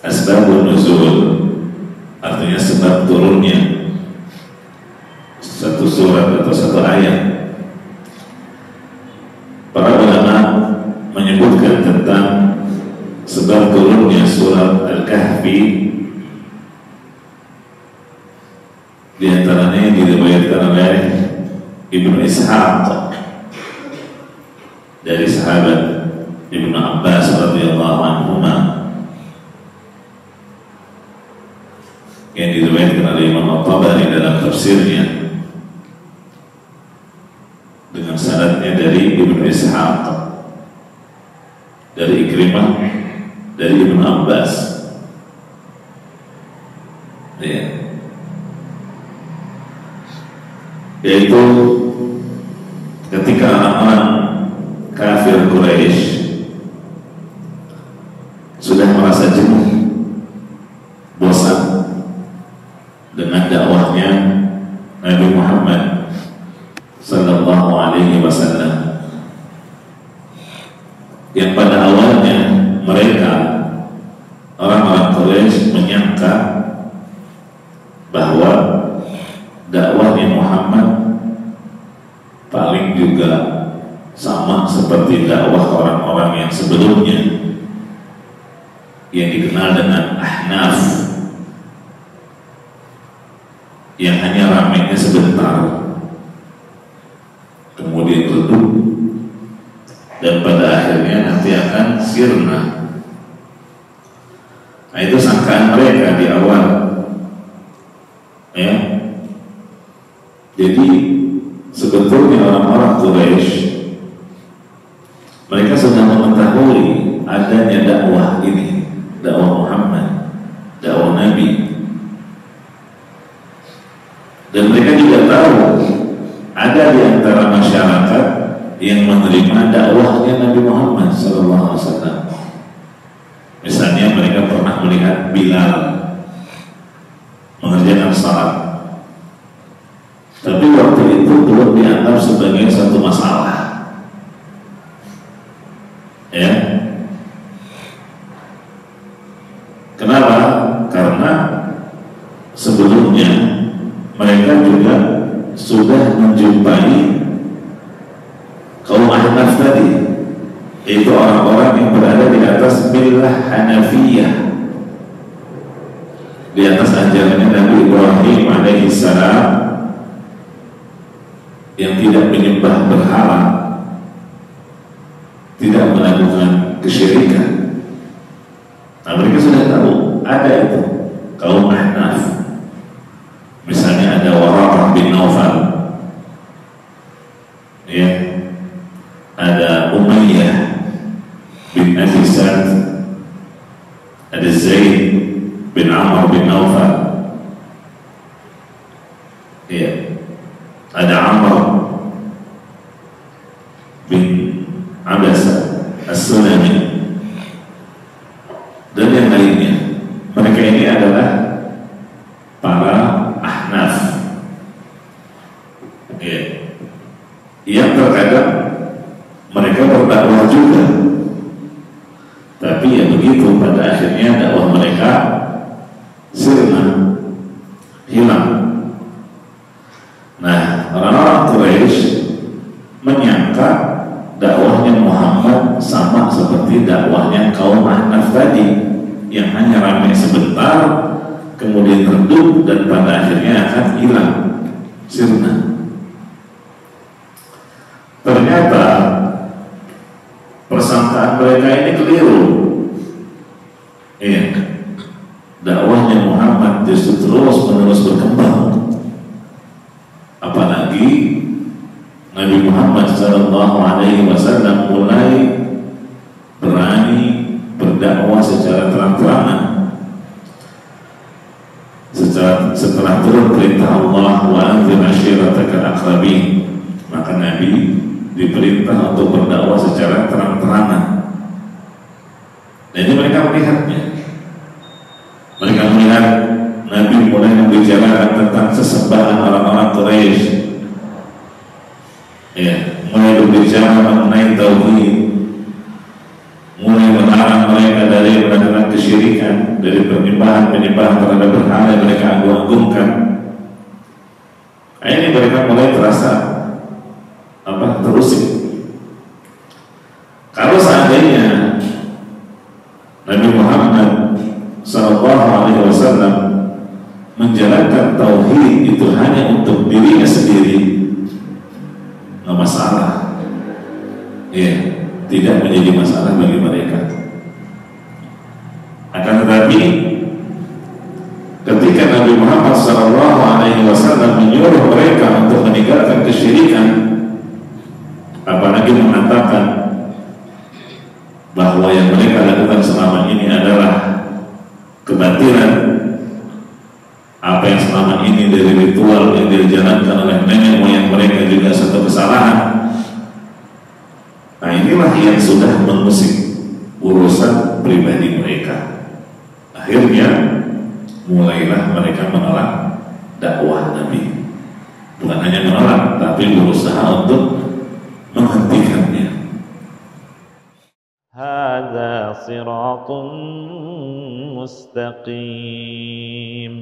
asbabun nuzul, artinya sebab turunnya satu surat atau satu ayat. Para ulama menyebutkan tentang sebab turunnya surat Al-Kahfi, di antaranya yang diriwayatkan oleh Ibnu Ishaq dari sahabat Ibnu Abbas radhiyallahu anhuma, yang diriwayatkan oleh Imam At-Tabari dalam tafsirnya dengan sanadnya dari Ibnu Ishaq dari Ikrimah dari Ibnu Abbas, ya, yaitu ketika orang-orang kafir Quraisy sudah merasa jenuh, bosan dengan dakwahnya Nabi Muhammad sallallahu alaihi wasallam, yang pada awalnya mereka orang-orang Quraisy menyangka bahwa dakwahnya Muhammad paling juga sama seperti dakwah orang-orang yang sebelumnya yang dikenal dengan Ahnaf, yang hanya ramainya sebentar kemudian redup dan pada akhirnya nanti akan sirna. Nah, itu sangkaan mereka di awal, ya. Jadi sebetulnya orang-orang Quraisy mereka sudah mengetahui adanya dakwah ini, dakwah Muhammad, dakwah Nabi, dan mereka juga tahu ada di antara masyarakat yang menerima dakwahnya Nabi Muhammad SAW. Misalnya mereka pernah melihat Bilal mengerjakan salat, tapi waktu itu belum dianggap sebagai satu masalah, ya. Kenapa? Karena sebelumnya mereka juga sudah menjumpai kaum Ahnaf tadi, yaitu orang-orang yang berada di atas millah Hanafiyah, di atas ajaran Nabi Ibrahim alaihissalam, yang tidak menyembah berhala, tidak melakukan kesyirikan. Nah, mereka sudah tahu ada itu kaum Ahnaf. Misalnya ada Waraqah bin Naufal, ya, ada Umayyah bin Abi Sa'd, ada Zaid bin Amr bin Naufal, ya, ada Amr bin Abasa As-Sulami, dan yang lainnya. Mereka ini adalah para Ahnaf, ya, yang terkadang mereka berdakwah juga, tapi ya begitu, pada akhirnya dakwah mereka sirna, hilang. Nah, orang-orang Quraisy menyangka dakwahnya Muhammad sama seperti dakwahnya kaum Ahnaf tadi, yang hanya ramai sebentar kemudian redup dan pada akhirnya akan hilang, sirna. Ternyata persangkaan mereka ini keliru, iya. Dakwahnya Muhammad justru terus menerus berkembang, apalagi Nabi Muhammad SAW mulai berani berdakwah secara terang-terangan. Setelah turun perintah Allah wa anzir ashiratakal aqrabin, maka Nabi diperintah untuk berdakwah secara terang-terangan. Jadi mereka melihatnya, mereka melihat Nabi mulai membicarakan tentang sesembahan orang-orang Quraisy, ya, mulai berbicara mengenai tauhid, mulai melarang mereka dari melakukan kesyirikan. dari penyembahan terhadap berhala yang mereka agung-agungkan. Ini mereka mulai terasa terusik. Kalau seandainya Nabi Muhammad SAW menjalankan tauhid itu hanya untuk dirinya sendiri, nggak masalah, ya, tidak menjadi masalah bagi mereka. Akan tetapi ketika Nabi Muhammad SAW menyuruh mereka untuk meninggalkan kesyirikan, apalagi mengatakan bahwa yang mereka lakukan selama ini adalah kebatilan, apa yang selama ini dari ritual yang dijalankan oleh nenek moyang mereka juga satu kesalahan. Nah, inilah yang sudah mengusik urusan pribadi mereka. Akhirnya mulailah mereka menolak dakwah Nabi. Bukan hanya menolak, tapi berusaha untuk menghentikannya. هذا صراط مستقيم